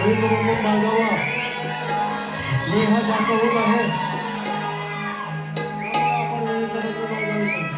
हरिसमर्पण बांधावा वेळ हा जास्त होत आहे आपण हरिसमर्पण बांधावे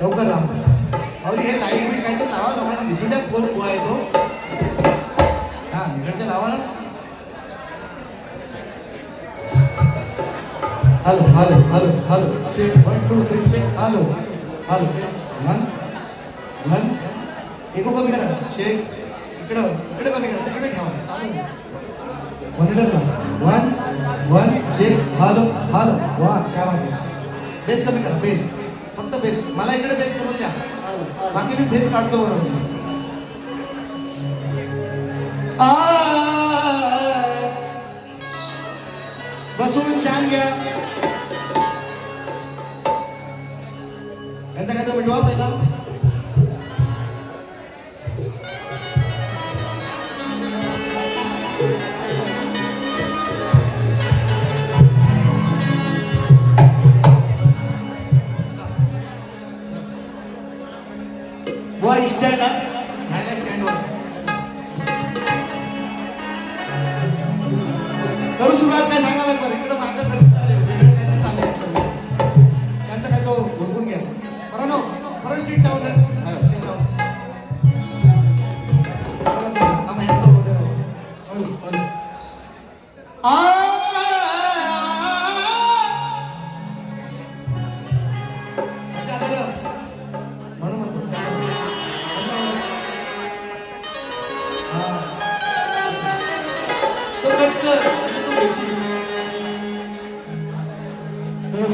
लवकर लांब अहो हे लाईट बीट काय तर लावा लोकांना दिसून द्या कोण बुवा आहे तो हा इकडच्या लावा ना hello hello hello hello check 1 2 3 check hello hello one echo कमी करा चेक इकडं कमी करा तिकडे ठेवा चालेल मॉनिटर ना वन चेक हॅलो हॅलो वा काय बात बेस कमी करा बेस फक्त बेस मला इकडे बेस करून द्या बाकी मी फेस काढतो बरोबर बसून शान घ्या यांचा काय तर मिटवा पहिला स्टँड स्टँडवर करू सुरुवात काय सांगायला बरं इकडे मागं करत चालेल वेगळं काहीतरी चाललंय त्यांचं काय तो भरपून घ्या बरं नो बरं सीट डाऊन सीट डाऊन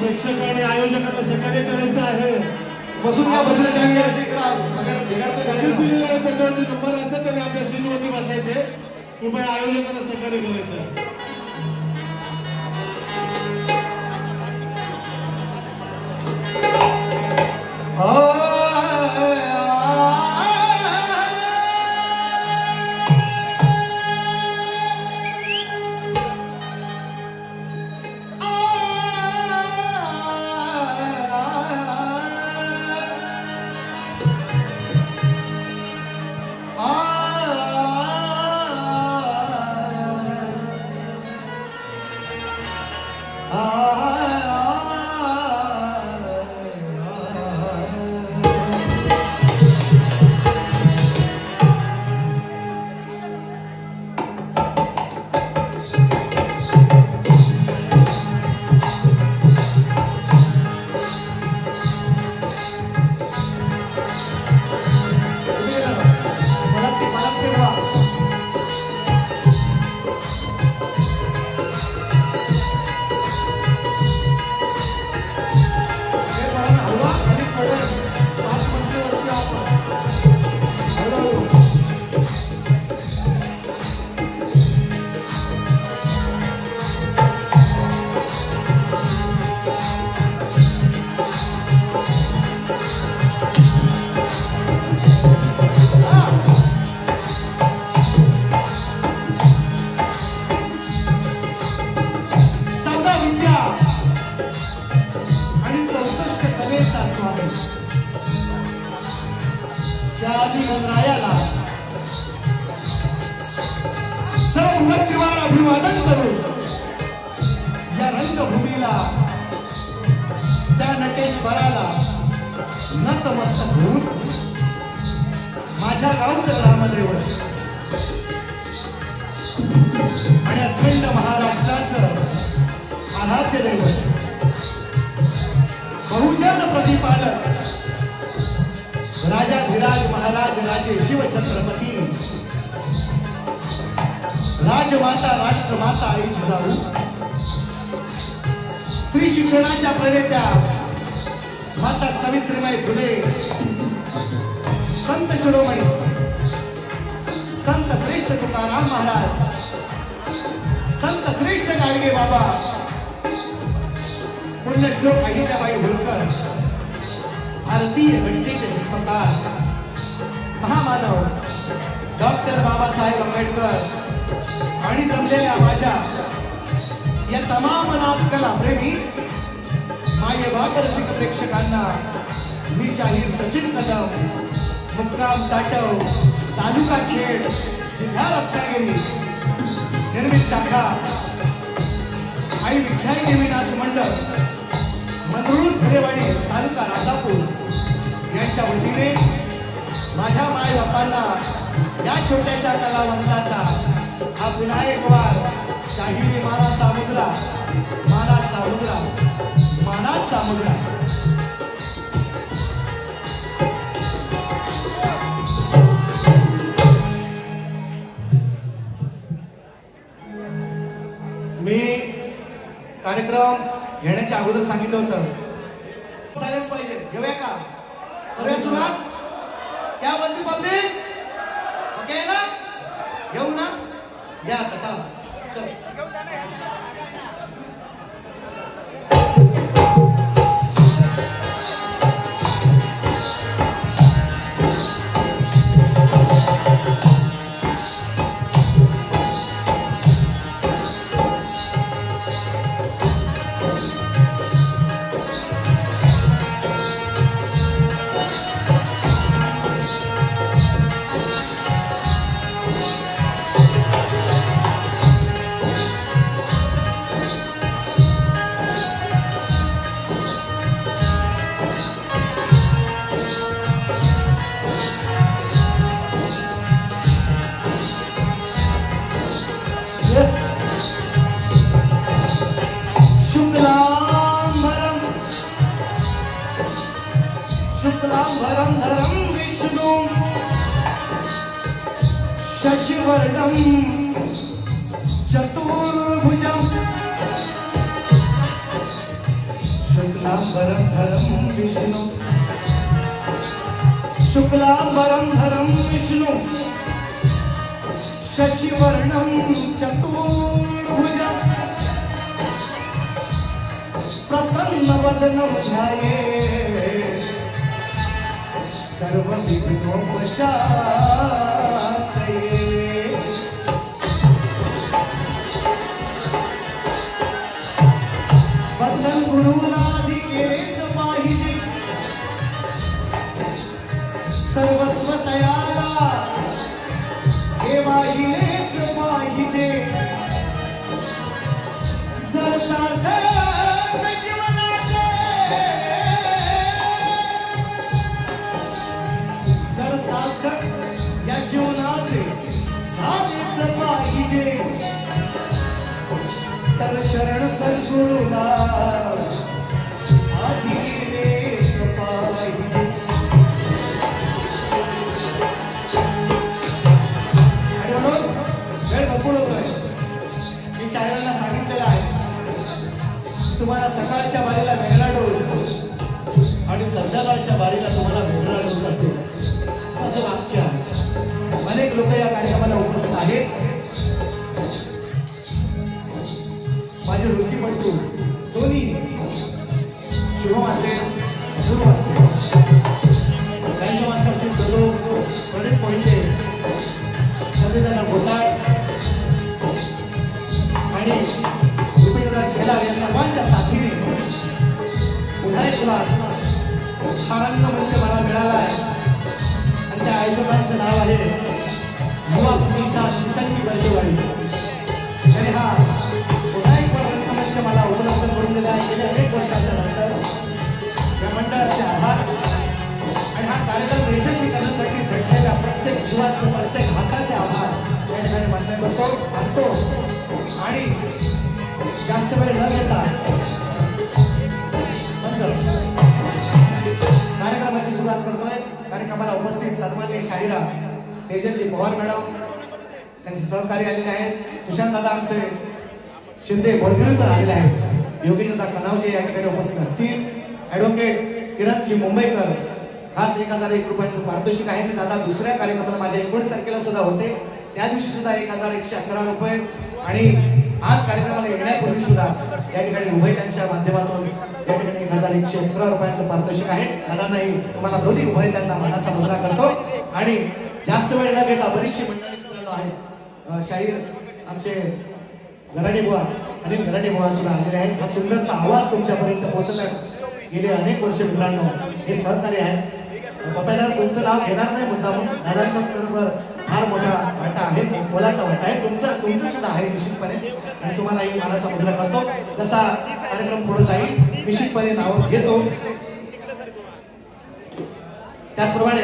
प्रेक्षक आणि आयोजकांना सहकार्य करायचं आहे बसून घ्या बसून सांगा त्याच्यावरती नंबर असेल त्याने आपल्या सीटवरती बसायचे कृपया आयोजकांना सहकार्य करायचं अभिवादन करू या रंगभूमीला त्या नटेश्वराला नतमस्तक होऊन माझ्या गावचं ग्रामदैवत आणि अखंड महाराष्ट्राचं आराध्य दैवत बहुजन प्रतिपालक राजाधिराज महाराज राजे शिवछत्रपती राजमाता राष्ट्रमाता आई जिजाऊ स्त्री शिक्षणाच्या प्रणेत्या माता सावित्रीबाई फुले संत शिरोमणी संत श्रेष्ठ तुकाराम महाराज संत श्रेष्ठ गाडगे बाबा पुण्यश्लोक अहिल्याबाई होळकर भारतीय घटनेचे शिल्पकार महामानव डॉक्टर बाबासाहेब आंबेडकर आणि जमलेल्या माझ्या या तमाम नाचकला प्रेमी माये बाप रसिक प्रेक्षकांना मी शाहीर सचिन कदम मुक्काम साटव तालुका खेड जिल्हा रत्नागिरी निर्मित शाखा आई विख्याई देवी नाच मंडळ मंगरूळ झरेवाडी तालुका राजापूर मंडळाच्या वतीने माझ्या माय बापांना या छोट्याशा कलावंताचा हा पुन्हा एक वार शाहिरी मानाचा मुजरा, मानाचा मुजरा, मानाचा मुजरा. मी कार्यक्रम घेण्याच्या अगोदर सांगितलं होतं सायलेन्स पाहिजे. घेऊया का? करूया सुरुवात. क्या बोलती पब्लिक? ओके ना? घेऊ ना? या आता चला. चलो. शुक्लांबरं धरं विष्णु शशिवर्णं चतुर्भुजं शुक्लांबरं धरं विष्णु शुक्लांबरं धरं विष्णु शशिवर्णं चतुर्भुजं प्रसन्नवदनं ध्यायेत् सर्वविघ्नोपशान्तये. वंदन गुरुलादि केलेच पाहिजे, सर्वस्व तयाला हे वाहिलेच पाहिजे. जर सार्थक जीवनाचे, जर सार्थक या जीवनाचे झालेच पाहिजे, तर शरण सद्गुरूला आधीलेच पाहिजे. आणि म्हणून वेळ भरपूर होतोय. मी शायरांना सांगितलेलं आहे, तुम्हाला सकाळच्या बारीला वेगळा डोस आणि संध्याकाळच्या बारीला तुम्हाला वेगळा डोस असेल असं वाक्य आहे. अनेक लोक या कार्यक्रमाला उपस्थित आहेत. माझे वृत्तीपटू दोन्ही शुभम असेल, गुरु असेल, त्यांच्या मास्टर असतील दलो, प्रणित मोहिते, सर्वजण बोलतात आणि रुपेंद्र शेलार या सर्वांच्या साथीने पुन्हा एक आनंद मंच मला मिळाला आहे. आणि त्या आयोजकांचं नाव आहे युवा प्रतिष्ठान निसंगी बर्जेवाडी. आणि हा पुन्हा एक रंगमंच मला उपलब्ध करून दिला आहे. गेल्या अनेक वर्षाच्या नंतर या मंडळाचे आभार. आणि हा कार्यक्रम यशस्वी करण्यासाठी झटलेल्या प्रत्येक जीवाचं, प्रत्येक हाताचे आभार या ठिकाणी मानतो. आणि जास्त वेळ न घेता कार्यक्रमाची सुरुवात करतोय. कार्यक्रमाला उपस्थित सन्माननीय शाहिरा तेजनजी पवार मॅडम, त्यांचे सहकारी आलेले आहेत. सुशांत दादा आमचे शिंदे बोलगिरीतून आलेले आहेत. योगेश दादा कनावजे या ठिकाणी उपस्थित असतील. ॲडव्होकेट किरणजी मुंबईकर खास 1001 रुपयांचं पारितोषिक आहे. ते दादा दुसऱ्या कार्यक्रमाला माझ्या 19 तारखेला सुद्धा होते, त्या दिवशी सुद्धा 1111 रुपये. आणि आज कार्यक्रमाला येण्यापूर्वी सुद्धा या ठिकाणी उभय त्यांच्या माध्यमातून या ठिकाणी 1111 रुपयांचं पारितोषिक आहे. दादांनाही तुम्हाला दोन्ही उभय त्यांना मनाचा मुजरा करतो. आणि जास्त वेळ न घेता बरीचशी मंडळी आहेत. शाहीर आमचे गराडे बुवा, अनिल गराडे बुवा सुद्धा आलेले आहेत. हा सुंदरसा आवाज तुमच्यापर्यंत पोहोचला गेले अनेक वर्ष मित्रांनो हे सहकार्य आहे. पप्पाला तुमचं नाव घेणार नाही मुद्दा म्हणून, दादांचाच बरोबर फार मोठा वाटा आहे, मोलाचा वाटा आहे. तुमचं सुद्धा आहे निश्चितपणे. आणि तुम्हालाही मानाचा मुजरा करतो. जसा कार्यक्रम पुढे जाईल निश्चितपणे नाव घेतो. त्याचप्रमाणे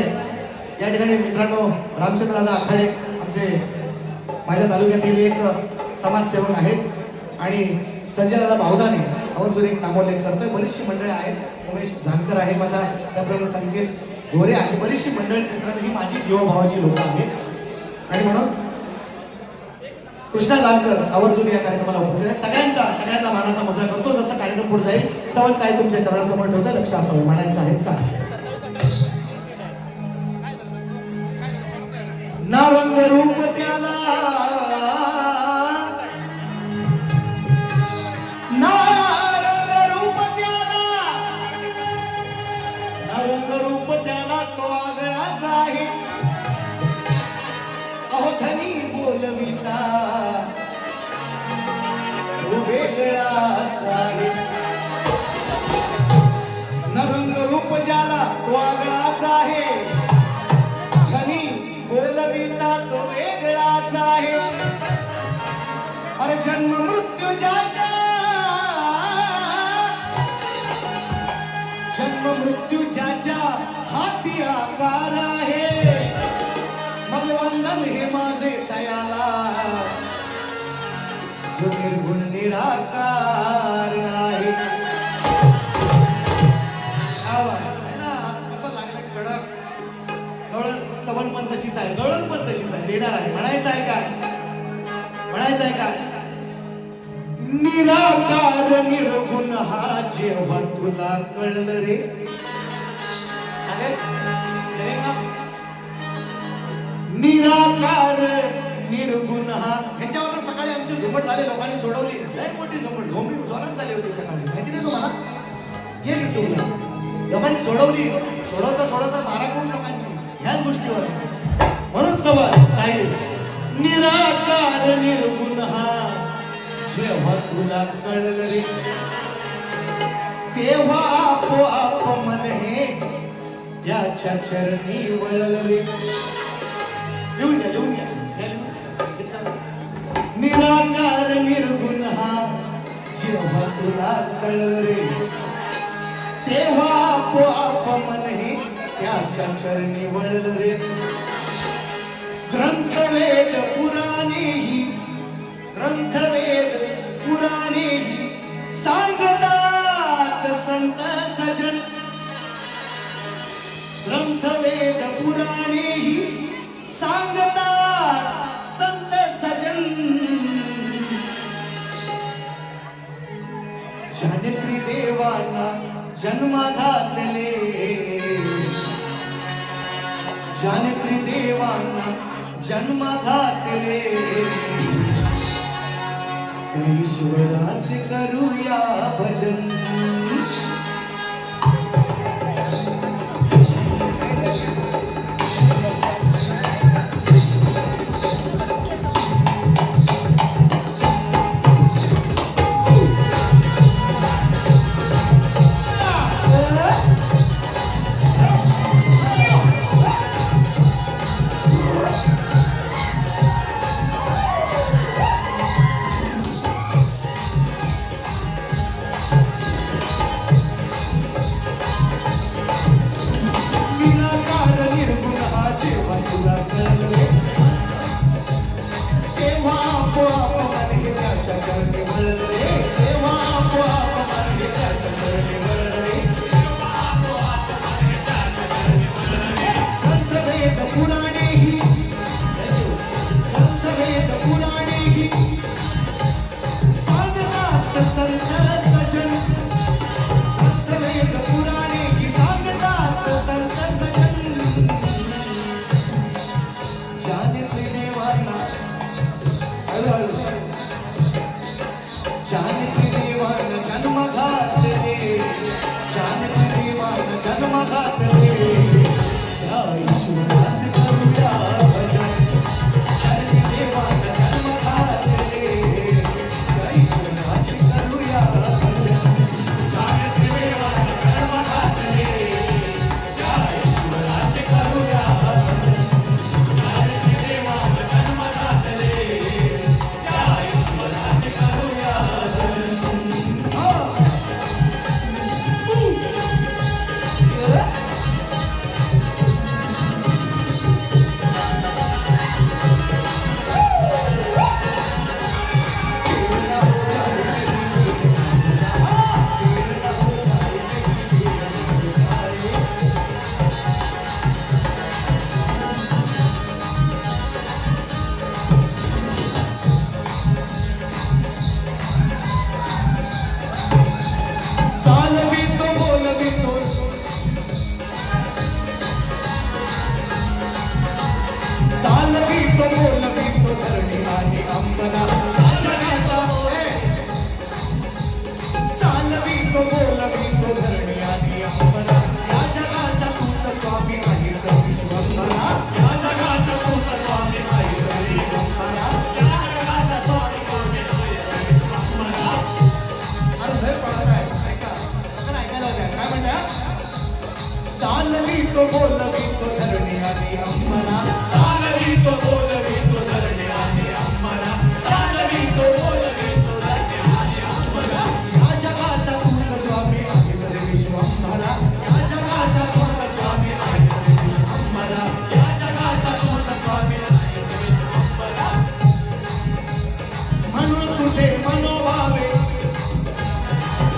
या ठिकाणी मित्रांनो रामचंद्रदादा आखाडे आमचे माझ्या तालुक्यातील एक समाजसेवक आहेत आणि संजयदादा भावदाने आवर्जून एक नामोल्लेख करतोय. बरीचशी मंडळी आहेत. उमेश जानकर आहे माझा, त्याप्रमाणे संकेत गोरे आहे. बरीचशी मंडळी मित्रांनो ही माझी जीवभावाची लोक आहेत आणि म्हणून कृष्णा जानकर आवर्जून या कार्यक्रमाला उपस्थित आहे. सगळ्यांना मानाचा मुजरा करतो. जसं कार्यक्रम पुढे जाईल स्तवन काय तुमच्या चरणासमोर ठेवतं लक्ष असावं. म्हणायचं आहे का नारंग रूप त्याला तो आगळाच आहे. अवधनी बोलविता तो वेगळाच आहे. नरंग रूप ज्याला तो आगळाच आहे. धनी बोलविता तो वेगळाच आहे. अरे जन्म मृत्यू ज्याच्या हाती आकार आहे. मग वंदन हे माझे तयाला जो निर्गुण निराकार आहे. असं लागलं कडक गवळण स्तवन पण तशीच आहे. गवळण पण तशीच आहे. देणार आहे. म्हणायचं आहे काय निराकार निर्गुण हा जेव्हा तुला कळलं रे. निराकार निर्गुण हा ह्याच्यावर सकाळी आमची झोपट झाले. लोकांनी सोडवली. लय मोठी झोपट झोंबी जोरात झाली होती सकाळी. माहिती नाही तुम्हाला? ये युट्यूबला लोकांनी सोडवता मारा करून लोकांची ह्याच गोष्टीवर. म्हणून सवाल शाहीर निराकार निर्गुण हा जेव्हा तुला कळलं रे तेव्हा आपोआप मन हे त्याच्या चरणी वळलं रे. लिहून घ्या. निराकार निर्गुण हा जेव्हा तुला कळलं रे तेव्हा आपोआप मन हे त्याच्या चरणी वळलं रे. ग्रंथवेद पुराणेही सांगतात संत सजन. ग्रंथवेद पुराणेही सांगतात संत सजन. ज्याने त्रिदेवांना जन्म घातले ईश्वराचे करूया भजन. चालवी तो बोलवी तो धरणी आणि अंबरा चालवी तो बोलवी तो धरणी आणि अंबरा चालवी तो बोलवी तो धरणी आणि अंबरा या जगाचा तूच स्वामी आहे सरे विश्वंभरा या जगाचा तूच स्वामी आहे सरे विश्वंभरा या जगाचा तूच स्वामी आहे सरे विश्वंभरा म्हणून तुझे मनोभावे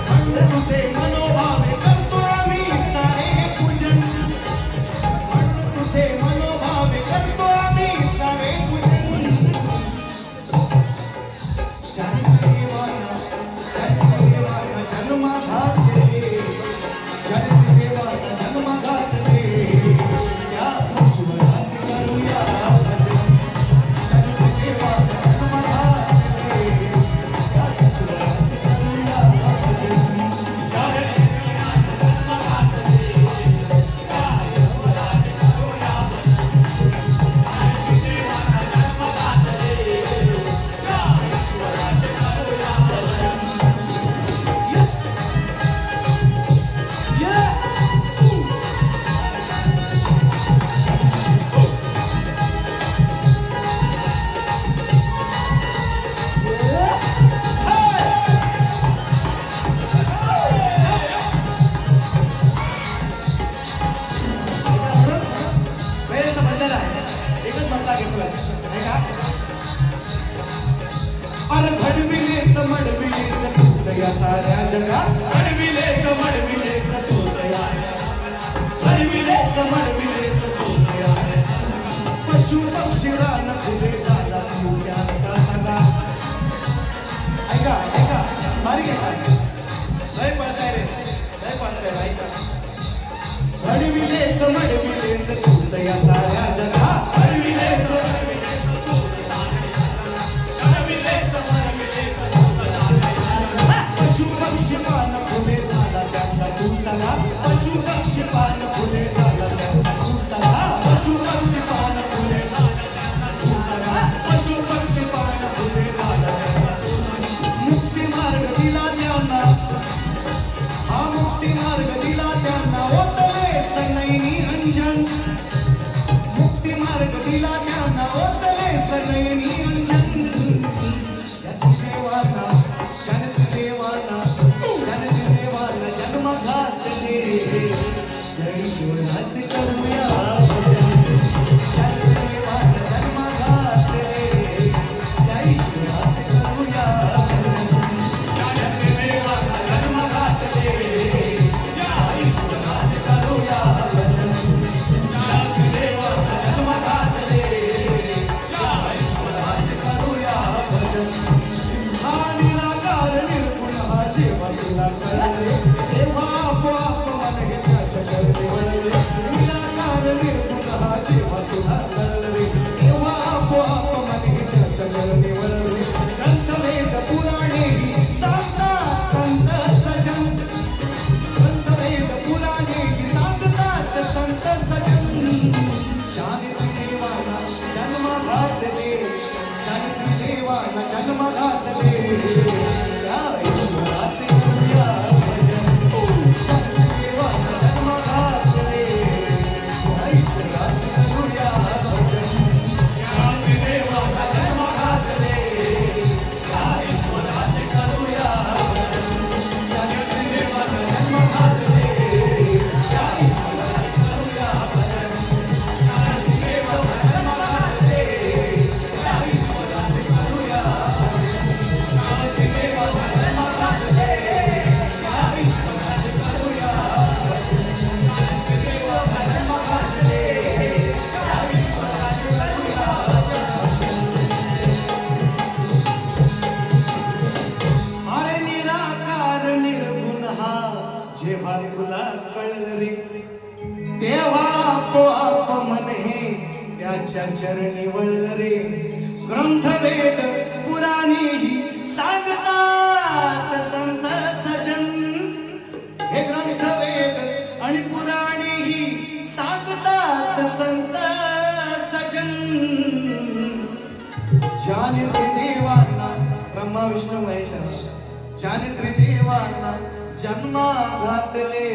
म्हणून तुझे मनोभावे करतो आम्ही सारे पूजन म्हणून तुझे मनोभावे करतो आम्ही सारे पूजन जनदेवाना जन्म घातले जनदेवाना जन्म घातले या शिवराज करूया भजन जनदेवाना जन्म घातले या शिवराज करूया भजन वेळेचा बंधन आहे एकच म्हणता घेतला नाही का अरे घडविलेस मडविलेस तूच या साऱ्या जगात घडविलेस मडविलेस तूच या घडविलेस मडविलेस तूच या पशु पक्षी रान फुले झाला मुक्याचा सदा ऐका ऐका बारीक ऐका लय पळताय रे लय पळताय ऐका घडविलेस मडविलेस तूच या साऱ्या जगा घडविलेस पशु पक्षी पान फुले झाला त्यांचा तू सगा पशु पक्षी पान फुले झाला त्यांचा तू सगा पशु पक्षी पान फुले तू सगा पशु पक्षी पान फुले झाला मुक्ती मार्ग दिला त्यांना हा मुक्ती मार्ग दिला त्यांना ओतले सनैनी अंजन मुक्ती मार्ग दिला त्यांना ओतले सनैनी अंजन देवाना जनक देवाना जन्म घातले जय शिवराज करूया भजन जनक देवाना जन्म घातले जय शिवराज करूया भजन जनक देवाना जन्म घातले जय शिवराज करूया भजन जनक देवाना जन्म घातले जय शिवराज करूया भजन हा निराकार निर्गुण हा जेव्हा तुला कळले तेव्हा आपोआप मन हे त्याच्या चरणी वळले निराकार निर्गुण हा जेव्हा तुला कळले तेव्हा आपोआप मन हे त्याच्या चरणी वळले ग्रंथवेद पुराणेही सांगतात संत सजन ग्रंथवेद पुराणेही सांगतात संत सजन जानिती देवाना जन्म घातले जानिती देवाना जन्म घातले या ईश्वराचे करूया भजन जानिती देवाना जन्म घातले या ईश्वराचे करूया भजन जानिती देवाना जन्म घातले या ईश्वराचे करूया भजन जानिती देवाना जन्म घातले या ईश्वराचे करूया भजन जानिती देवाना जन्म घातले या ईश्वराचे करूया जानिती देवाना जन्म घातले या ईश्वराचे करूया जानिती देवाना जन्म घातले या ईश्वराचे करूया अरे निराकार निर्गुण हा जेव्हा तुला कळलं रे तेव्हा आपोआप मन हे त्याच्या चरणी वळलं रे ग्रंथवेद पुराणेही सांगतात संत सजन हे ग्रंथवेद आणि पुराणेही सांगतात संत सजन जाने देवाना ब्रह्मा विष्णू महेश जाने देवाना जन्मा घातले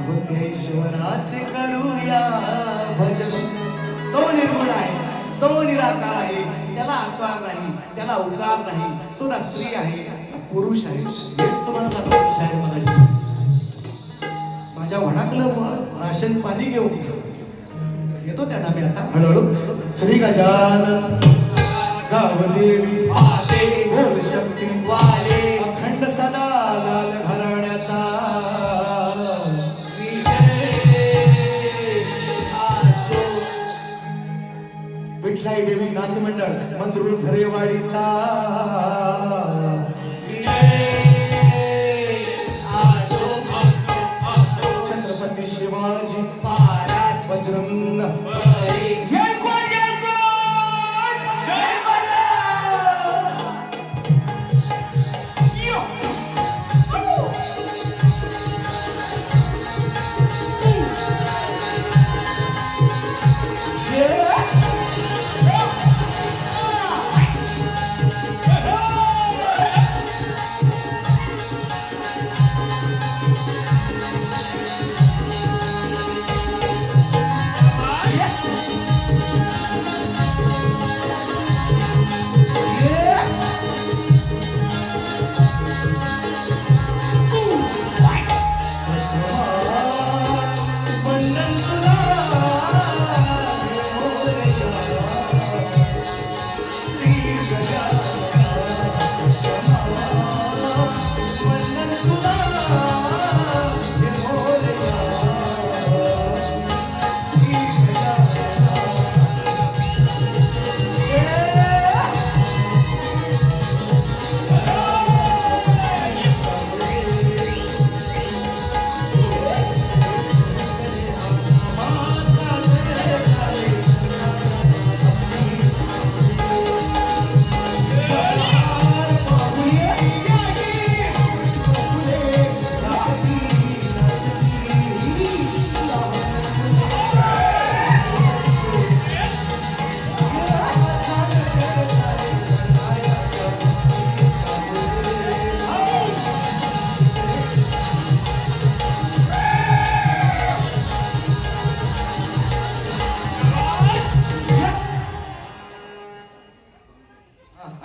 होते ईश्वराचे करूया भजन. तो निर्गुण आहे, तो निराकार आहे, त्याला आकार नाही, त्याला उकार नाही, तो ना स्त्री आहे ना पुरुष आहे. हेच तुम्हाला सांगतो शायर मगाशी. माझ्या वडाकलं राशन पाणी घेऊन येतो त्यांना मी आता हळूहळू. श्री गजानन गावदेवी बोल शक्ती वाले अखंड सदा लाल घराण्याचा विठलाई देवी नाच मंडळ मंत्रुळ झरेवाडीचा छत्रपती शिवाजी महाराज बजरंग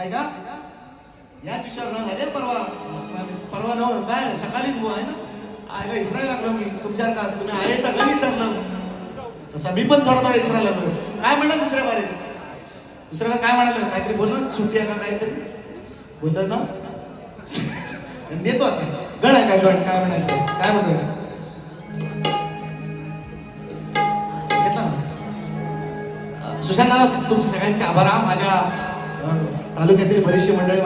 ऐका याच विषयावर न झाले परवा न काय सकाळीच बुवा आहे ना आयला इसरायला लागलो मी तुमच्यावर का तुम्ही आयचा घरी सरलं तसा मी पण थोडा इसरायला लागलो. काय म्हणा दुसऱ्या बारीत दुसऱ्याला काय म्हणाल काहीतरी बोललो सुट्टी आहे का काहीतरी बोललं ना देतो आता गण आहे काय गण काय म्हणायचं काय म्हणतो घेतला ना सुशांत तुमचे सगळ्यांचे आभार. हा माझ्या तालुक्यातील बरीचशी मंडळी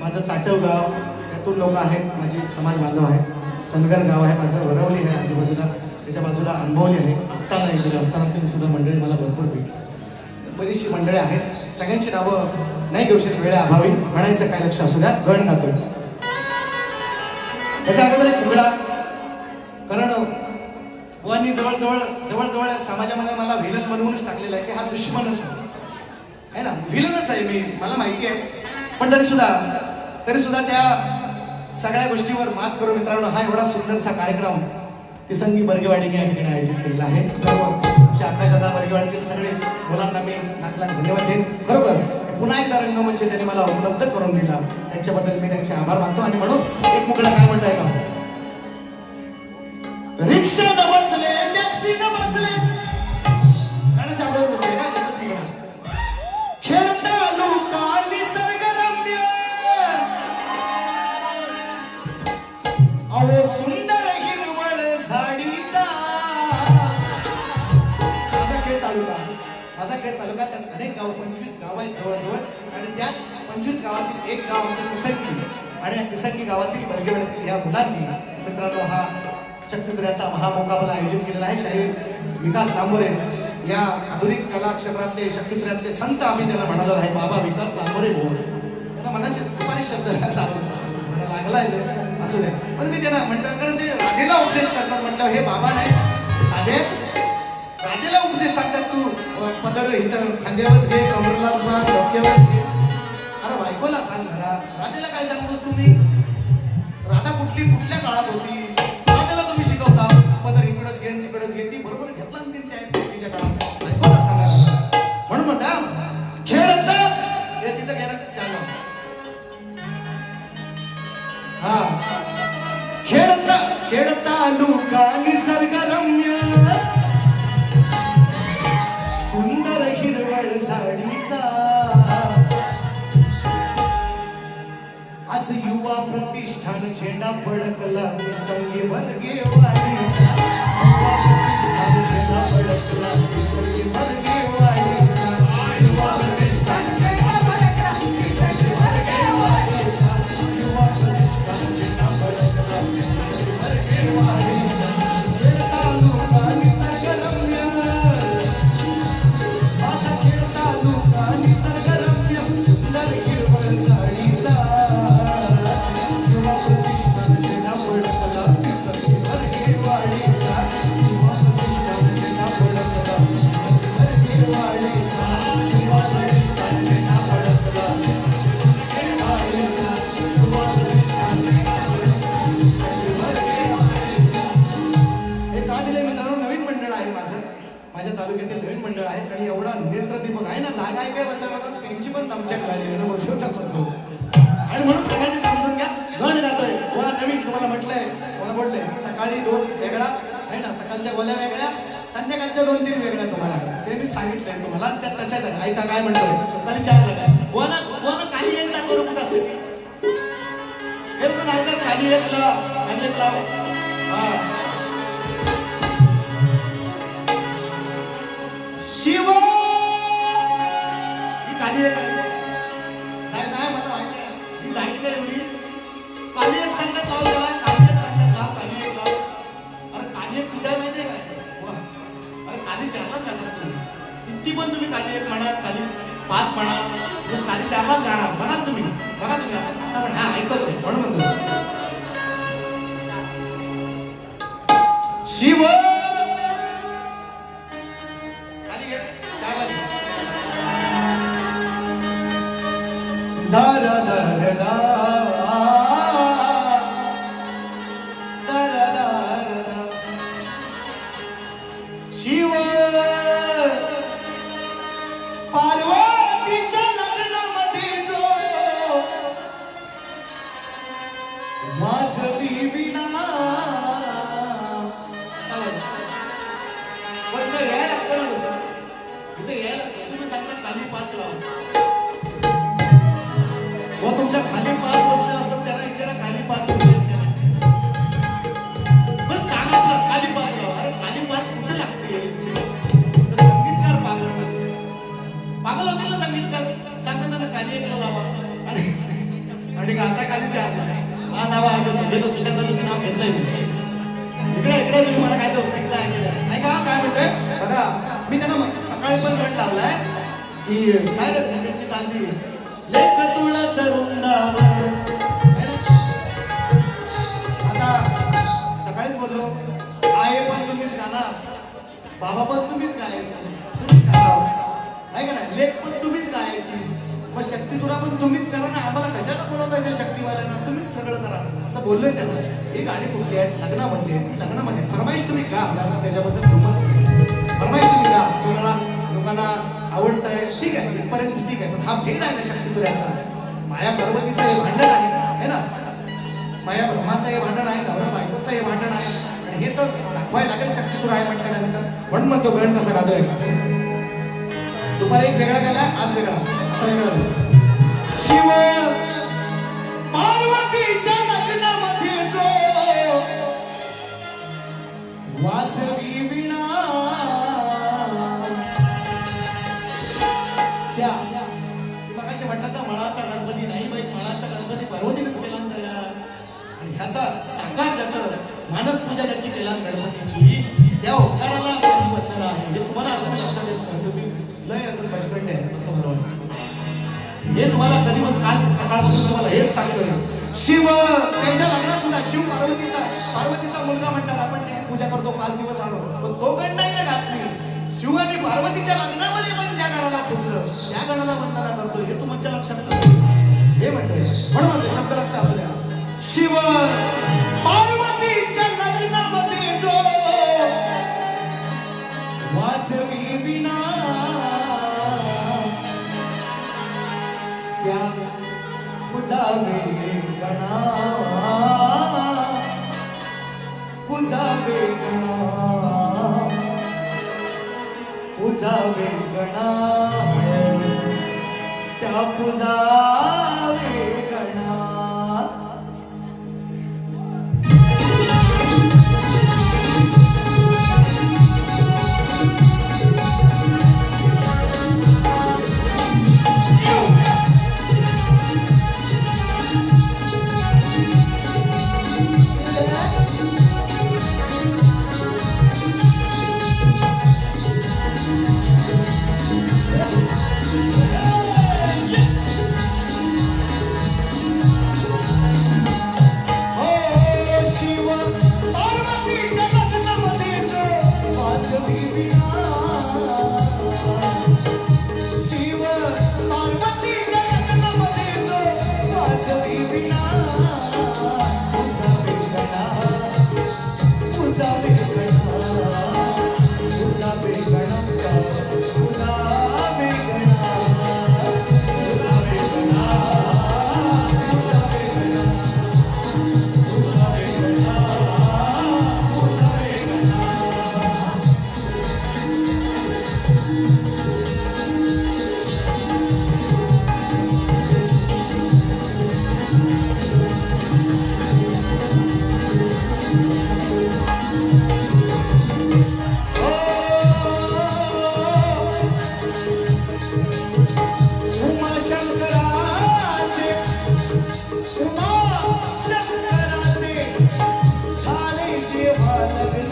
माझं चाटव गाव त्यातून लोक आहेत, माझे समाज बांधव आहेत. सनगर गाव आहे माझं, वरवली आहे आजूबाजूला, त्याच्या बाजूला अनभवली आहे. असताना इकडे असताना सुद्धा मंडळी मला भरपूर भेटली. बरीचशी मंडळी आहेत, सगळ्यांची नावं नाही घेऊ शकत वेळेअभावी. म्हणायचं काय लक्ष असू द्या, गण गातोय त्याच्या अगोदर एक उघडा. कारण बुवांनी जवळजवळ समाजामध्ये मला व्हिलन बनवूनच टाकलेला आहे की हा दुश्मनच आहे ना, व्हिलनच आहे मी, मला माहिती आहे. पण तरी सुद्धा त्या सगळ्या गोष्टीवर मात करून मित्रांनो हा एवढा सुंदरसा कार्यक्रम तिसंगी बर्गेवाडीने या ठिकाणी आयोजित केलेला आहे. सर्व तुमच्या आकाशाला बर्गेवाडीतील सगळे मुलांना मी लाख धन्यवाद देईन. खरोखर पुन्हा एकदा रंगमंच त्यांनी मला उपलब्ध करून दिला, त्यांच्याबद्दल मी त्यांचे आभार मानतो. आणि म्हणून एक मुकडा काय म्हणताय का, रिक्षा न बसले टॅक्सी न बसले गाण्याच्या आवाज होते का खेळता लोका निसर्गरम्य अहो सुंदर हिरवळ झाडीचा. माझा खेळ तालुका त्यात अनेक गाव 25 गाव आहेत जवळजवळ. आणि त्याच 25 गावातील एक गाव आमचं तिसंगी. आणि या तिसंगी गावातील बर्गेवाडीतील ह्या मुलांनी मित्रांनो हा चक्रधुऱ्याचा महामुकाबला आयोजित केलेला आहे. शाहीर विकास तांबोरे या आधुनिक कला क्षेत्रातले शक्तिधुऱ्यातले संत आम्ही त्याला म्हणालो आहे. बाबा विकास तांबोरे बोल त्यांना मनाशी दुपारी शब्द लागलाय असू द्या. पण मी त्यांना म्हटलं कारण ते राधेला उपदेश करतात म्हटलं हे बाबा नाही साधे राधेला उपदेश सांगतात तू पदर इथं खांद्यावरच घे कमरलाच बांध डोक्यावरच घे. अरे बायकोला सांग घरा राधेला काय सांगतोस तुम्ही. राधा कुठल्या काळात होती राधेला तुम्ही शिकवता. प्रतिष्ठान झेंडा फडकला निसर्गी वर्गे वाढीचा युवा प्रतिष्ठान झेंडा फडकला निसर्गी वर्गे वाढीचा युवा प्रतिष्ठान झेंडा फडकला निसर्गी वर्गे वाढीचा युवा प्रतिष्ठान झेंडा फडकला निसर्गी वर्गे वाढीचा खेळ तालुका निसर्गरम्य माझा खेळ तालुका निसर्गरम्य सुंदर हिरवळ साडीचा युवा प्रतिष्ठान झेंडा फडकला निसर्गी वर्गे वाढीचा युवा प्रतिष्ठान झेंडा फडकला निसर्गी वर्गे वाढीचा युवा प्रतिष्ठान झेंडा फडकला निसर्गी वाढीचा युवा प्रतिष्ठान झेंडा फडकला निसर्गी वर्गे वाढीचा. हे का दिले मित्रांनो? नवीन मंडळ आहे माझ्या तालुक्यातील नवीन मंडळ आहे आणि एवढा नेत्रदीपक आहे ना, जागा आहे काय बसायला बघा, त्यांची पण आमच्या काळजी बसवता आणि म्हणून सगळ्यांनी समजून घ्या. गण गातोय गोळा नवीन, तुम्हाला म्हटलंय, मला बोललंय सकाळी डोस वेगळा आहे ना, सकाळच्या गोळ्या वेगळ्या, संध्याकाळच्या 2-3 वेगळ्या तुम्हाला, ते मी सांगितलंय तुम्हाला, त्या तशाच आहेत. ऐका काय म्हणतोय, तरी 4 लाख गोळा खाली 1 लाख करू कुठं असेल हे पण सांगतात, खाली 1 लाव, खाली 1 लाव. हा शिव ही खाली एक काय नाही मला माहिती आहे, मी सांगितलं एवढी खाली एक संगत लाव, त्याला खाली एक संगत लाव, खाली एक लाव. अरे खाली एक कुठे माहितीये काय? अरे खाली 4लाच जाणार तुम्ही, किती पण तुम्ही खाली एक म्हणा, खाली 5 म्हणा, खाली 4लाच जाणार. बघा तुम्ही आता पण हा ऐकतो म्हणून म्हणतो शिव दारा दारा दारा दारा शिव पार्वतीच्या लग्नामध्ये जो वाजवी विणा तुम्ही सांगता खाली 5 लावा, तुमच्या खाली 5 बसले असेल त्याला विचारा खाली 5 बरं सांगा खाली 5 लावा. अरे खाली 5 कुठे लागते? संगीतकार पागल होतील ना संगीतकार, सांगतात ना खाली 1 लावा आणि आता खाली 4 हा नाव आहे, सुशांत नाव घेतलंय इकडे तुम्ही मला काय नाही का काय म्हणतोय बघा. मी त्यांना सकाळी पण गण लावलाय की काय त्यांची चालली लेख तुळस वृंदावन. आता सकाळीच बोललो, आई पण तुम्हीच गाणार, बाबा पण तुम्हीच गायचं, तुम्हीच गाणार नाही का नाही, लेख पण तुम्हीच गायची, मग शक्तितुरा पण तुम्हीच करा ना, आम्हाला कशाला बोलवत आहे त्या शक्तिवाल्यांना, तुम्हीच सगळं करा असं बोललोय त्यांना. ही गाणी कुठली आहे? लग्नामध्ये फरमाईश तुम्ही गा, त्याच्याबद्दल फरमाईश तुम्ही गा, तुम्हाला लोकांना आवडत आहे ठीक आहे, इथपर्यंत ठीक आहे, पण हा भेद आहे ना शक्तितुऱ्याचा, माया पार्वतीचं हे भांडण आहे ना, माया ब्रह्माचं हे भांडण आहे, नवरा बायकोचं हे भांडण आहे, आणि हे तर दाखवायला लागेल शक्तितुरा आहे म्हटल्यानंतर. म्हणून म्हणतो गण कसा गातोय, दुपारी एक वेगळा गेला, आज वेगळा, आता वेगळा. शिव पार्वतीच्या लग्नामध्ये जो वाजवी विणा त्या मगाशी म्हटलं मळाचा गणपती नाही बाई, मळाचा गणपती पार्वतीनेच केला आणि ह्याचा साकार ज्याचं मानस पूजा ज्याची केला गणपतीची, त्या ओंकाराला माझी वंदना आहे. हे तुम्हाला अजून लक्षात येत नाही, तुम्ही लय अजून बचपंडे आहे असं मला वाटतं. हे तुम्हाला कधी पण काल सकाळपासून तुम्हाला हेच सांगतोय. शिव त्यांच्या लग्नात सुद्धा शिव पार्वतीचा मुलगा म्हणतात, आपण पूजा करतो 5 दिवस आणू, पण तो गण नाही ना गात मी. शिव आणि पार्वतीच्या लग्नामध्ये पण ज्या गणाला पुजलं त्या गणाला वंदना करतो, हे तुमच्या लक्षात हे म्हणतोय. म्हणून शब्द लक्षात असू द्या. शिव पार्वतीच्या लग्नामध्ये जो वाजवी विणा त्या पुजावे गणा, पुजावे गणा, पुजावे गणा, त्या पुजावे गणा.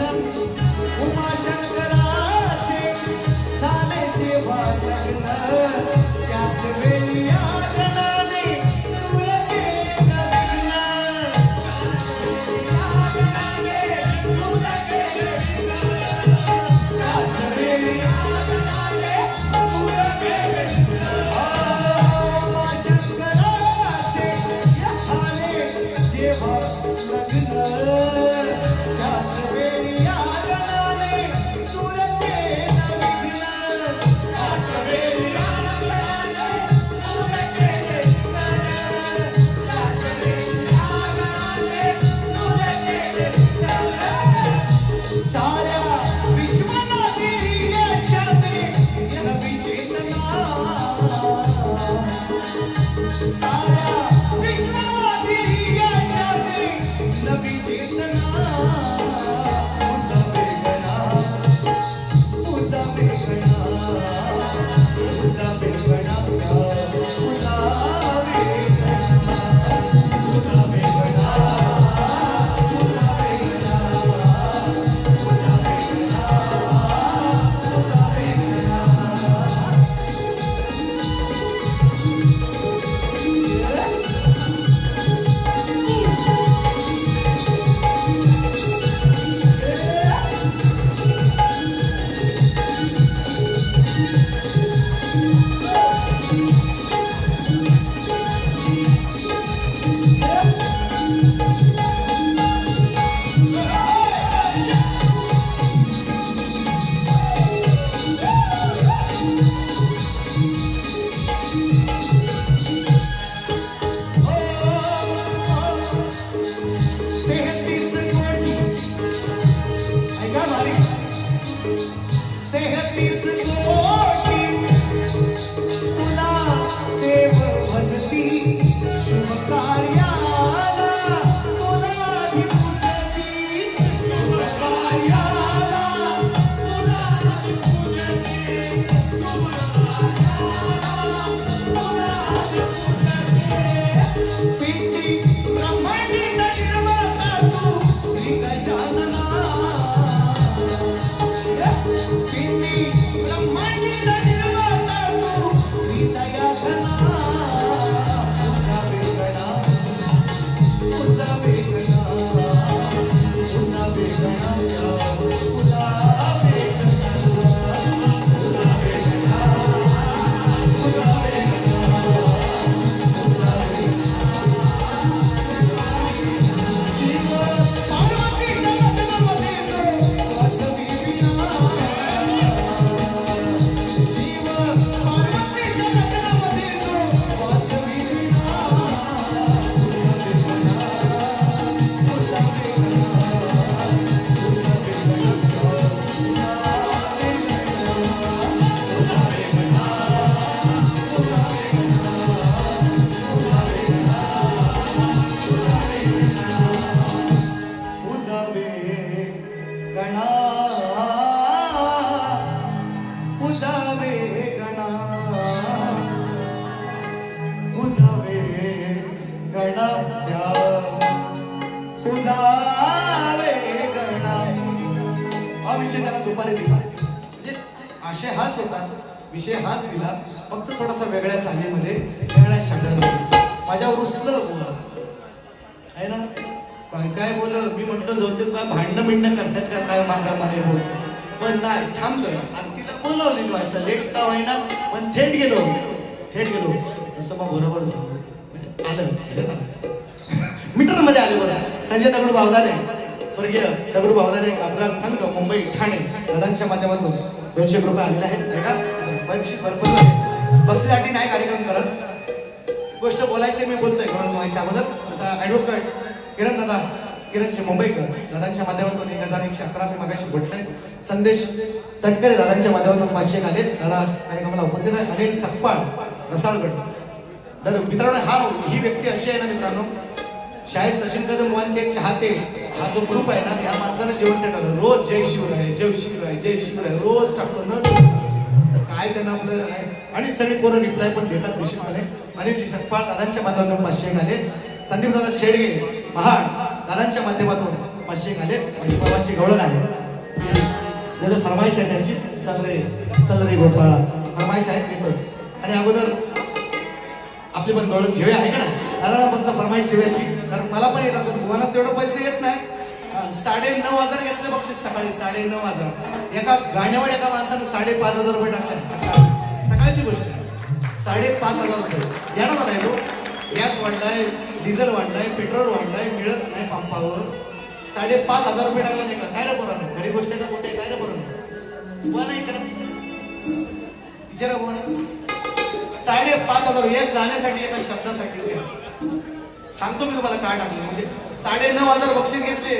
लग्न उमाशंकराचे झाले जेव्हा लग्न त्याच वेळी आगनाने तुला केलं विघ्न. त्याच वेळी आगनाने तुला केलं विघ्न. उमाशंकराचे झाले जेव्हा लग्न त्याच वेळी आगनाने तुला केलं विघ्न. त्याच वेळी आगनाने तुला केलं विघ्न. त्याच वेळी आगनाने तुला केलं विघ्न. साऱ्या विश्वाला दिली यशाने नवी चेतना. साऱ्या विश्वाला दिली यशाने नवी चेतना. तुझा वेगळा तुझा वेगळा तुझा वेगळा तुझा वेगळा तुझा वेगळा तुझा वेगळा तुझा वेगळा तुझा वेगळा. तेहतीस कोटी ऐका भारी 33 कोटी तुला देव भजती शुभ कार्याला तुला पूजती शुभ कार्याला तुला पूजती शुभ कार्याला तुला पूजती. पिंडी ब्रह्मांडीचा निर्माता तू श्री गजानना. पिंडी ब्रह्मांडीचा निर्माता तू श्री दयाघना. तुझा वेगळा तुझा वेगळा तुझा वेगळा तुझा वेगळा तुझा वेगळा तुझा शिव पार्वतीच्या लग्नामध्येच वाजवी वीणा. शिव पार्वतीच्या लग्नामध्येच वाजवी वीणा. तुझा वेगळा तुझा वेगळा तुझा वेगळा तुझा तुझा वेगळा तुझा वेगळा तुझा वेगळा तुझा वेगळा. हा विषय त्याला दुपारी दिला म्हणजे आशय हाच होता, विषय हाच दिला, फक्त थोडासा वेगळ्या चालीमध्ये वेगळ्या शब्दात. माझ्यावर रुसलं बोला आहे ना. काय काय बोल मी म्हटलं जाऊ काय भांडणं बिंडणं करतात का काय मागा मागे बोल, पण नाही थांबलं आणि तिला बोलवलेली वाचा लेट का होईना पण थेट गेलो तसं मग बरोबर झालं आलं मीटर मध्ये आले बरं. संजय दगडू बावदारे स्वर्गीय दगडू बावदारे कामगार संघ मुंबई ठाणे दादांच्या माध्यमातून 200 रुपये आलेले आहेत. ऐका बक्षीस भरपूर आहे. बक्षीसाठी नाही कार्यक्रम करत, गोष्ट बोलायची मी बोलतोय म्हणून व्हायच्या अगोदर असा ऍडव्होकेट किरणचे मुंबईकर दादांच्या माध्यमातून 1111 मी मागाशी भेटले. संदेश तटकरे दादांच्या माध्यमातून 500 आले. दादा कार्यक्रमाला उपस्थित आहे. अनिल सकपाळ रसाळगड. तर मित्रांनो ही व्यक्ती अशी आहे ना मित्रांनो, शाहीर सचिन कदम वांचे एक चाहते हा जो ग्रुप आहे ना, या माणसानं जेवण ते टाकलं रोज जय शिवराय जय शिवराय जय शिवराय रोज टाकतो न काय त्यांना आपलं आहे. आणि सगळे पोरं रिप्लाय पण देतात निश्चितपणे. अनिलजी सकपाळ दादांच्या माध्यमातून 500 आले. संदीप दादा शेडगे महाड दादांच्या माध्यमातून 500 आले, माझी बाबाची गवळण आहे. दादा फरमाईश आहे त्यांची, चल रे गोपाळा, फरमाईश आहे देतो. आणि अगोदर आपली पण गवळण घेऊया आहे का ना, मला फक्त फरमाईश देऊयाची, कारण मला पण येत असत, बुवानाच तेवढं पैसे येत नाही. 9,500 घेतले बक्षीस सकाळी, 9,500. एका गाण्यावर एका माणसानं 5,500 रुपये टाकले सकाळची गोष्ट आहे. 5,500 रुपये येणार नाही तो. गॅस वाढलाय, डिझेल वाढलाय, पेट्रोल वाढलाय, मिळत नाही पंपावर. 5,500 रुपये टाकला नाही का, काय रे बरं, घरी गोष्ट आहे का मोठे, काय रे बरं बुवा, नाही विचारा बुवा. 5,500 एक गाण्यासाठी, एका शब्दासाठी. सांगतो मी तुम्हाला काय टाकले, म्हणजे 9,500 बक्षीस घेतले.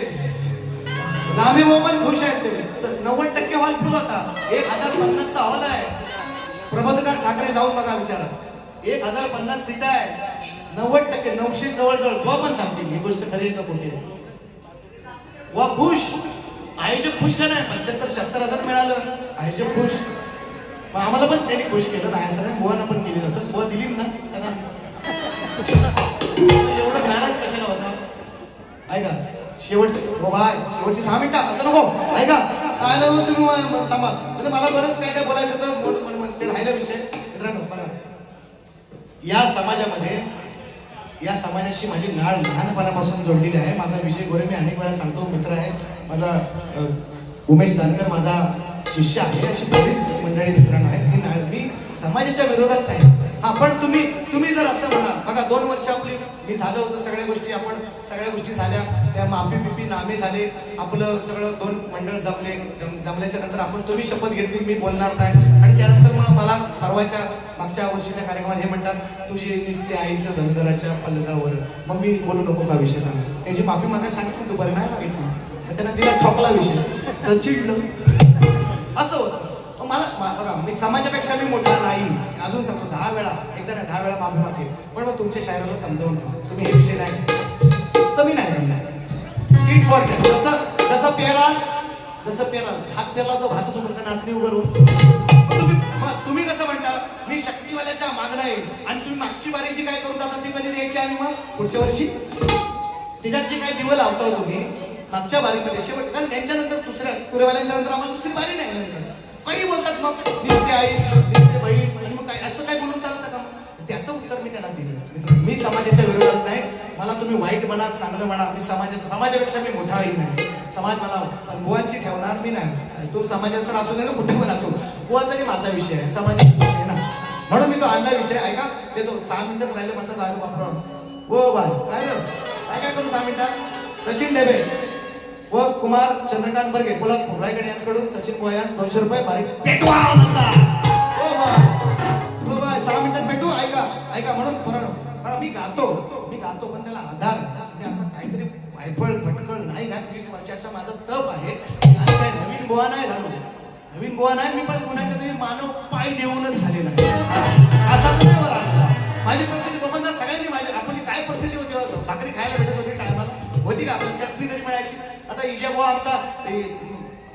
लांबे भाऊ पण खुश आहेत ते. 90% हॉल फुल होता. 1,050चा हॉल आहे. प्रबोधकार ठाकरे जाऊन बघा विचारा. 1,050 सीट आहे. 90% 900 जवळजवळ. बुवा पण सांगते ही गोष्ट खरी आहे का खोटी आहे. वा खुश, आयोजक खुश का नाही. 75-76,000 मिळालं, आयोजक खुश. मग आम्हाला पण त्यांनी खुश केलं नाही असं नाही, बुवाना पण केली असं. बुवा दिली ना त्यांना. एवढं नाराज कशाला होता. ऐका शेवटची शेवटची 6 मिनिटं असं नको. ऐका काय तुम्ही थांबा, म्हणजे मला बरंच काय काय बोलायचं तर ते राहिला विषय. मित्रांनो बघा, या समाजामध्ये, या समाजाशी माझी नाळ लहानपणापासून जोडलेली आहे. माझा विजय गोरे मी अनेक वेळा सांगतो, मित्र आहे माझा. उमेश जानकर माझा शिष्य आहे. अशी बरीच मंडळी मित्रांनो आहेत. ही नाळ मी समाजाच्या विरोधात नाही. हा पण तुम्ही जर असं म्हणा, बघा 2 वर्ष आपली मी झालं होतं, सगळ्या गोष्टी झाल्या, त्या माफी पिपी नामे झाले, आपलं सगळं 2 मंडळ जमल्याच्या नंतर आपण तुम्ही शपथ घेतली मी बोलणार नाही. आणि त्यानंतर मग मला परवाच्या मागच्या वर्षीच्या कार्यक्रमात हे म्हणतात तुझी निस्ते आईचं धनगराच्या पलंगावर, मग मी बोलू नको का विषय सांगायचं. त्याची माफी मागायला सांगितली, दुपारी नाही मागितली. त्यांना दिला ठोकला विषय, तर चिडलं. असं होतं. मला बघा, मी समाजापेक्षा मी मोठा नाही. अजून सांगतो 10 वेळा, एकदा नाही 10 वेळा माफी मागे. पण मग तुमच्या शायराला समजावून तुम्ही हे विषय नाही तर मी नाही करणार. It for that. जसं पेराल हात पेरला तो भातच उघडता नाचणी उघडून. तुम्ही कसं म्हणता मी शक्तीवाल्याच्या माग नाही, आणि तुम्ही मागची बारी जी काय करून जातात ती कधी द्यायची, आणि मग पुढच्या वर्षी त्याच्यात जे काय दिवं लावता तुम्ही मागच्या बारीमध्ये शेवट, कारण त्यांच्यानंतर दुसऱ्या तुरेवाल्यांच्या नंतर आम्हाला दुसरी बारी नाही नंतर. काही बोलतात मग नित्य आई नित्य बहीण, आणि मग काय असं काय बोलून चालतं का. त्याचं उत्तर मी त्यांना दिलं. मी समाजाच्या विरोधात नाही. मला तुम्ही वाईट म्हणा चांगलं म्हणा, मी समाजापेक्षा मी मोठाही नाही. समाज मला पण बुवांची ठेवणार मी नाही. तो समाजात पण असू दे ना, कुठे पण असो. बुवाचा आणि माझा विषय आहे, समाजाचा विषय ना, म्हणून मी तो आणला विषय. ऐका ते तो 6 मिनिटच राहिले म्हणतात अरे बापरा हो बाय काय रे काय करू 6 मिनिटात. सचिन डेबे व कुमार चंद्रकांत बर्गे कोल्हापूर रायगड यांच्याकडून सचिन बुवा यांस 200 रुपये बारीक पेटवा म्हणतात. हो बाय 6 मिनिटात भेटू. ऐका म्हणून मी गातो पण त्याला आधार मी असं काहीतरी वायफळ भटकळ नाही घात. 20 वर्षाचा माझा तप आहे. आज काय नवीन बुवा नाही झालो, नवीन बुवा नाही. मी पण कुणाच्या तरी मानव पाय देऊनच झालेला आहे. असाच नाही बरं. माझी परिस्थिती बाबांना सगळ्यांनी माझी आपली काय परिस्थिती होती, भाकरी खायला भेटत होती टायमाला होती का, आपल्याला चटणी तरी मिळायची. आता इजा बुवा आमचा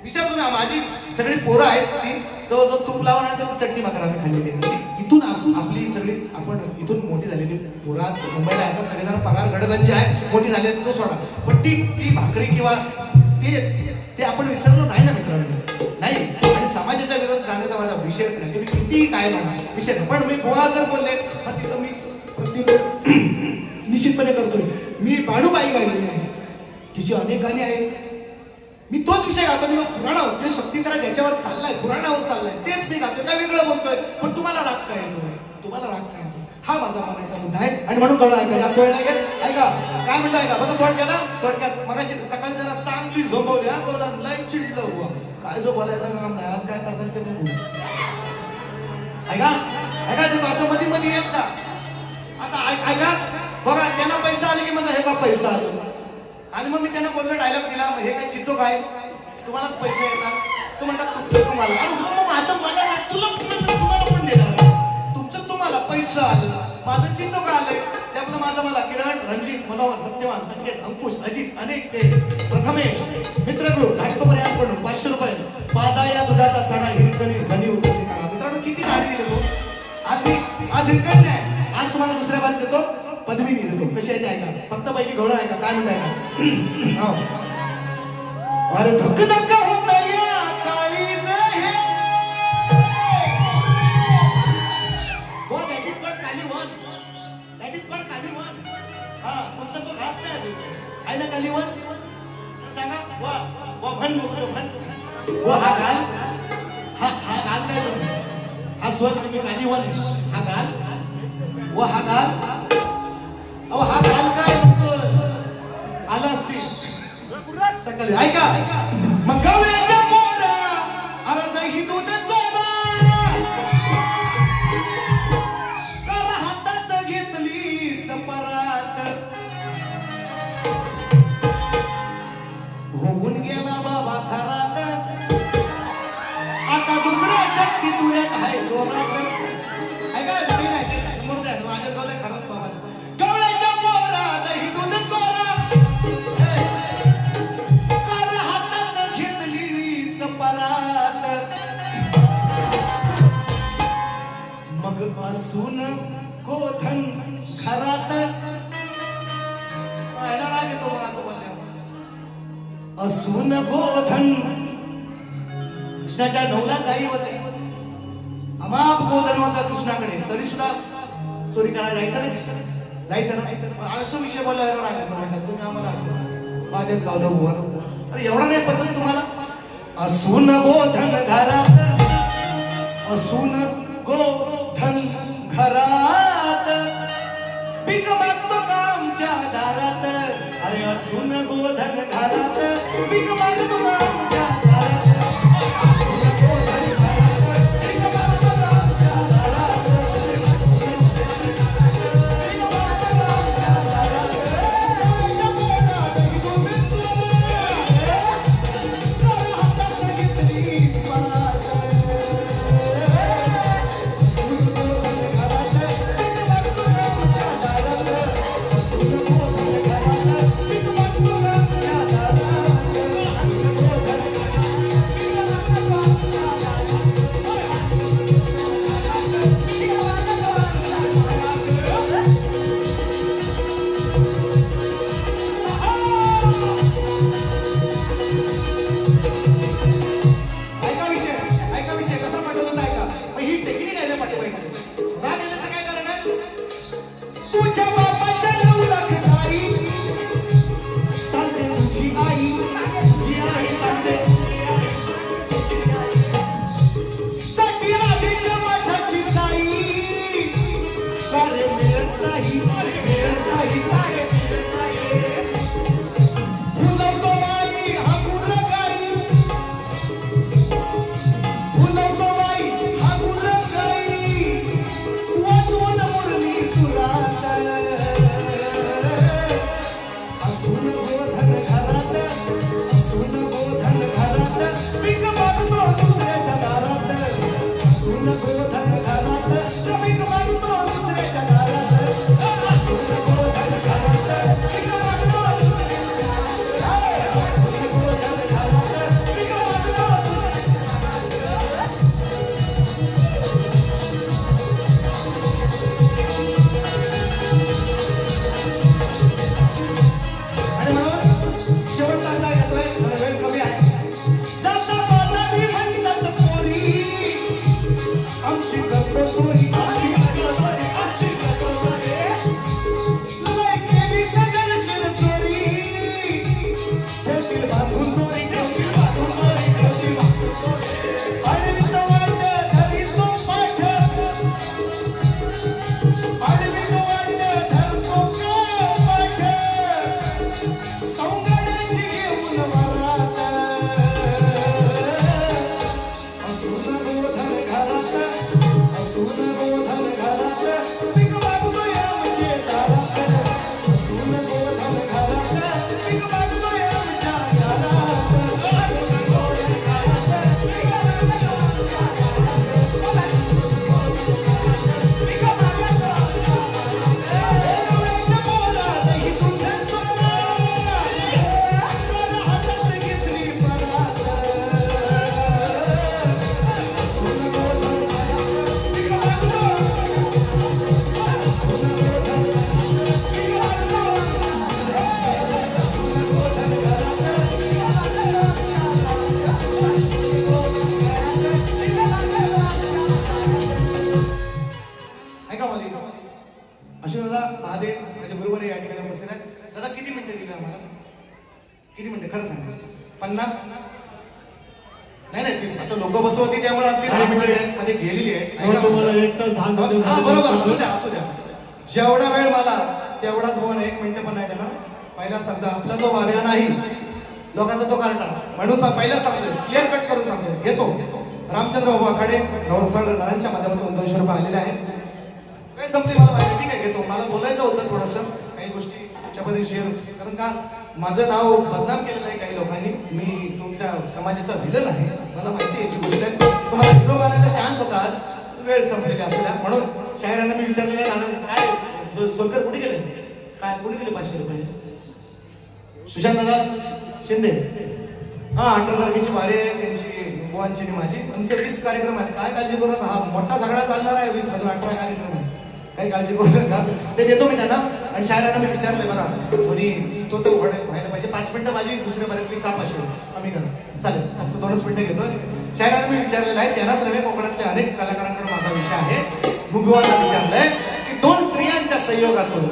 विचार तुम्ही, माझी सगळी पोरं आहेत ती जवळजवळ तूप लावण्याचं चटणी भाकर आम्ही खाल्लेली आहे. म्हणजे इथून आपली सगळी आपण इथून मोठी झालेली पोरं आज मुंबईला आता सगळेजण पगार गडगंज आहे, मोठी झाले तो सोडा. पण ती भाकरी किंवा ते आपण विसरलो नाही ना मित्रांनो, नाही. आणि समाजाच्या विरोधात जाण्याचा माझा विषयच नाही. तुम्ही किती काय म्हणा विषय नाही. पण मी बुवा जर बोलले मग तिथं मी प्रत्येक निश्चितपणे करतोय. मी बाडूबाई गायलेली आहे, तिची अनेक गाणी आहेत. मी तोच विषय गातो. मी पुराणावर जे शक्तीकरा ज्याच्यावर चाललाय, पुराणावर चाललाय तेच मी गातोय. काय वेगळं बोलतोय. पण तुम्हाला राग काय येतोय, तुम्हाला राग काय येतोय, हा माझा म्हणायचा मुद्दा आहे. आणि म्हणून कळलं ऐका, जास्त वेळ लागेल. ऐका काय म्हणतो ऐका बघा थोडक्यात मगाशी सकाळी जरा चांगली झोपवली हा बोला लय चिडलं बुवा. काय जो बोलायचं काम नाही, आज काय करतात ते बघू. ऐका ते बासमती मध्ये यायचा. आता ऐका बघा, त्यांना पैसा आले की म्हणा हे का पैसा आला. आणि मग मी त्यांना बोललो, डायलॉग दिला, हे काय चिचो काय तुम्हालाच पैसे येतात. तू म्हणतात तुमचं तुम्हाला, अरे माझं मला तुम्हाला पण देणार. तुमचं तुम्हाला पैसा आलं, माझं चिचो का आलंय ते आपलं माझं मला. किरण, रणजित, मनोहर, सत्यवान, संकेत, अंकुश, अजित, अनेक ते प्रथमेश मित्र ग्रुप घाटकोपर यांच्याकडून 500 रुपये. माझा या दुधाचा सणा हिरकणी झणी उतरली. मित्रांनो किती गाडी दिली तो. आज हिरकण नाही, आज तुम्हाला दुसऱ्या बारीत देतो, पदवी देतो. कशी आहे ते ऐका. फक्त पहिली गवळण ऐका काय म्हणताय का. अरे धक धक होत या काळीज हे हो दॅट इज कॉल्ड कालीवन. दॅट इज कॉल्ड कालीवन. हा तुमचा तो घास नाही अजून आहे ना कालीवन. सांगा वा वा भन बघतो भन. व हा गाल हा हा गाल काय म्हणतो? हा स्वर तुम्ही कालीवन. हा गाल व हा गाल. अहो हा गाल काय म्हणतो? आला असतील सकाळी ऐका. मग गवळ्याच्या पोरा अरे दही दूध चोरा कर हातात घेतली सपरात होऊन गेला बाबा खरात. आता दुसऱ्या शक्ती तुऱ्यात आहे जोरात. ऐका नाही नाही मुर्द्या माझ्या गावला खरात बाबा. गवळ्याच्या पोरा दही दूध चोरा परात. मग असून गोधन घरात. यायला राग येतो मग असं बोलल्या. असून गोधन कृष्णाच्या 9 लाख गायी होते. अमाप गोधन होता कृष्णाकडे तरी सुद्धा चोरी करायला जायचं नाही. जायचं ना असं विषय बोलायला राग येतो. म्हणतात तुम्ही आम्हाला असं माझ्याच गावला उभा. अरे एवढा नाही पचत तुम्हाला. असून गोधन घरात. असून गोधन घरात पीक मागतो का आमच्या दारात. अरे असून गोधन घरात पीक मागतो का आमच्या दारात. असून गोधन घरात पीक मागतो का आमच्या दारात. असून गोधन घरात पीक मागतो का आमच्या दारात. आमच्या पोटात दूध चोरा कर हातात घेतलीस परात. असून गोधन घरात पीक मागतो का आमच्या दारात. असून गोधन घरात पीक मागतो का आमच्या दारात. असून गोधन ऐका विषय कसा पाठवला ऐका. मग ही टेक्निक आहे ना पाठवायची. राग येण्याचं काय कारण आहे? तुझ्या बापाच्या 9 लाख गाई सांगते तुझी आई. तुझी आई सांगते साठी राधेच्या माठाची साई. कार्य मिळत नाही मिळत नाही कार्य मिळत नाही. फुलवतो बाई हा गुर गाई. फुलवतो बाई हा गुर गाई. वाजवून मुरली सुरात. असून गोधन घरात. असून गोधन घरात पीक मागतो दुसऱ्याच्या दारात. असून गोधन घरात पीक मागतो दुसऱ्याच्या दारात. असून गोधन घरात पीक मागतो. असून गोधन घरात पीक मागतो. आणि म्हणून शेवट चांगला येतोय. मला वेळ कमी आहे. जाता बाजारी म्हणतात पोरी नाही नाही ती आता लोक बसवती त्यामुळे आमची 10 मिनिटं मध्ये गेलेली आहे हो, तुम्हाला 1 तास 10 मिनिटं हा झाले. बरोबर असू द्या असू द्या जेवढा वेळ मला तेवढाच बोल 1 मिनिट पण नाही देणार पहिला शब्द आपला तो वाव्या नाही लोकांचा तो कार्टा म्हणून पहिला सांगतोय क्लिअर कट करून सांगतोय येतो रामचंद्र बाबू आखाडे नारायणच्या माध्यमातून 200 रुपये आलेले आहेत वेळ संपली मला माहिती ठीक आहे घेतो मला बोलायचं होतं थोडंसं काही गोष्टी तुमच्यापर्यंत शेअर कारण का माझं नाव बदनाम केलेलं आहे काही लोकांनी मी तुमच्या समाजाचा विलन आहे मला माहिती याची गोष्ट आहे तुम्हाला हिरो बनायचा चान्स होता आज वेळ संपलेली असू द्या म्हणून शाहिरांना मी विचारलेलं आहे काय सोलकर कुठे गेले काय कुठे दिले 500 रुपये सुशांत दादा शिंदे हा 18 तारखेची वारी आहे त्यांची बुवांची आणि माझी आमचे 20 कार्यक्रम आहेत काय काळजी करू नका हा मोठा सगळा चालणार आहे 20 अजून 18 कार्यक्रम आहे काही काळजी करू नका ते देतो मी त्यांना आणि शायरांना मी विचारलंय बघा थोडी तो व्हायला पाहिजे 5 मिनिटं माझी दुसऱ्या बऱ्यातली का 500 कमी करा चालेल फक्त 2च मिनिटं घेतो शायरांना मी विचारलेलं आहे त्यांनाच नव्हे कोकणातल्या अनेक कलाकारांकडे माझा विषय आहे मुगवांना विचारलंय की 2 स्त्रियांच्या संयोगातून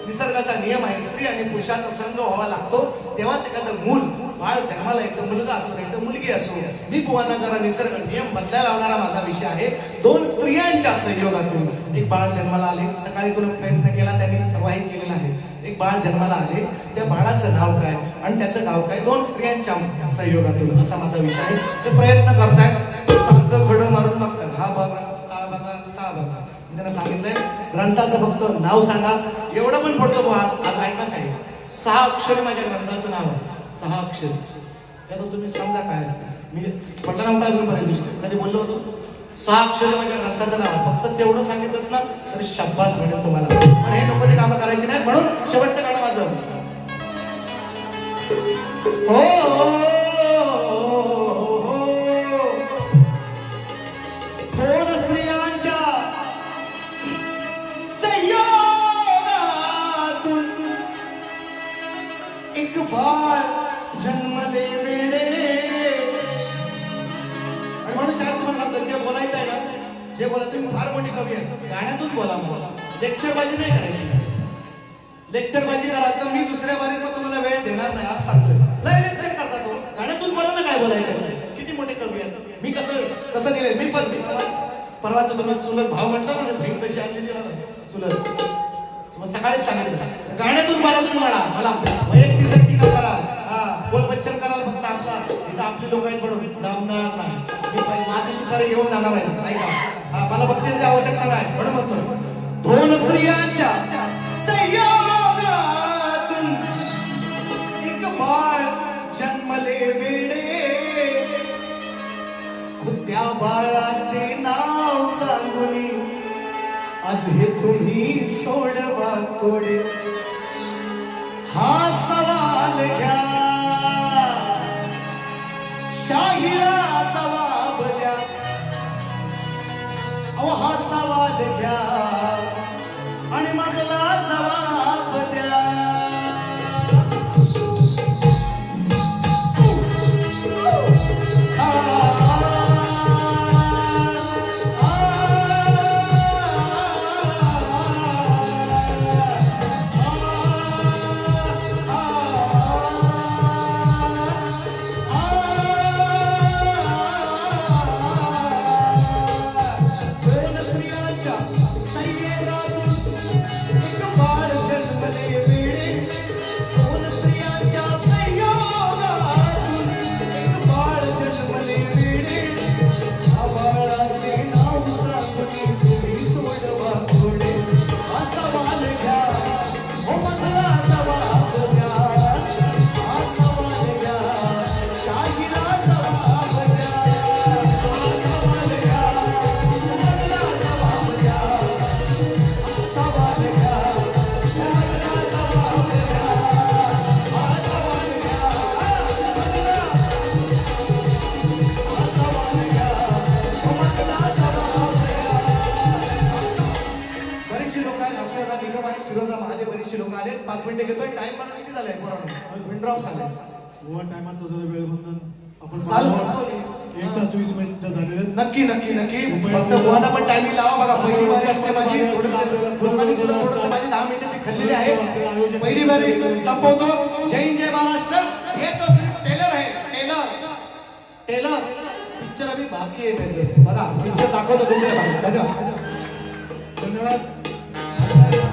निसर्गाचा नियम आहे स्त्री आणि पुरुषाचा संग व्हावा लागतो तेव्हाच एखादं मूल बाळ जन्माला येतं मुलगा असो नाही तर मुलगी असो मी बुवांना जरा निसर्ग नियम बदलायला लावणारा माझा विषय आहे 2 स्त्रियांच्या संयोगातून एक बाळ जन्माला आले सकाळी तुला प्रयत्न केला त्यांनी प्रवाहित केलेला आहे एक बाळ जन्माला आले त्या बाळाचं नाव काय आणि त्याचं गाव काय 2 स्त्रियांच्या संयोगातून असा माझा विषय आहे ते प्रयत्न करतायत सारखं खडं मारून बघतात हा बघा ता बघा ता बघा त्यांना सांगितलंय ग्रंथाचं फक्त नाव सांगा एवढं पण पडतो आज ऐकण्यास आहे 6 अक्षर माझ्या ग्रंथाचं नाव आहे 6 अक्षर त्यात तुम्ही समजा काय असतं मी पडला नव्हता अजूनपर्यंत कधी बोललो होतो 6 अक्षर माझ्या ग्रंथाचं नाव आहे फक्त तेवढं सांगितलं ना तरी शाब्बास मिळेल तुम्हाला पण हे नको ते कामं करायची नाही म्हणून शेवटचं गाणं माझं हो 2 स्त्रियांच्या एक बाळ जन्म दे वेडे आणि म्हणून शाळेत तुम्हाला सांगतो जे बोलायचं आहे ना जे बोला तुम्ही फार मोठी कवी आहे गाण्यातून बोला मला लेक्चरबाजी नाही करायची लेक्चरबाजी करायचं मी दुसऱ्या बारीत तुम्हाला वेळ देणार नाही आज सांगतोय लय लेक्चर करता तो गाण्यातून बोला ना काय बोलायचं किती मोठे कवी आहेत मी कसं दिलंय मी पण परवाचं तुम्ही चुलत भाव म्हटलं ना बहीण कशी आणली चुलत मग सकाळी सांगितलं गाण्यातून मला तुम्ही मला वैयक्तिक जर टीका करा हा बोल बच्चन कराल फक्त आपला इथं आपली लोक आहेत म्हणून जमणार नाही मी माझे सुपारी घेऊन जाणार आहे ऐका हा मला बक्षीसाची आवश्यकता नाही म्हणून म्हणतो 2 स्त्रियांच्या संयोगातून एक बाळ जन्मले वेडे त्या बाळाचे नाव सांगून आज हे तुम्ही सोडवा कोडे हा सवाल घ्या शाहिरा जबाब द्या अहो हा सवाल घ्या आणि माझला जबाब द्या बरीचशी लोक आले 5 मिनिटं घेतोय टाइम बघा किती झालाय पिन ड्रॉप झालाय टायमाचं जरा वेळ बंधन आपण चालू 1 तास 20 मिनिटं झालेले आहेत. नक्की फक्त बुवांना पण टायमिंग लावा बघा पहिली बारी असते माझी लोकांनी सुद्धा थोडंसं माझी 10 मिनिटं ती खाल्लेली आहे पहिली बारी संपवतो जय महाराष्ट्र हे तो सिर्फ टेलर आहे टेलर भी बाकी आहे मेरे दोस्त. बघा पिक्चर दाखवतो दुसऱ्या भागात. धन्यवाद. धन्यवाद.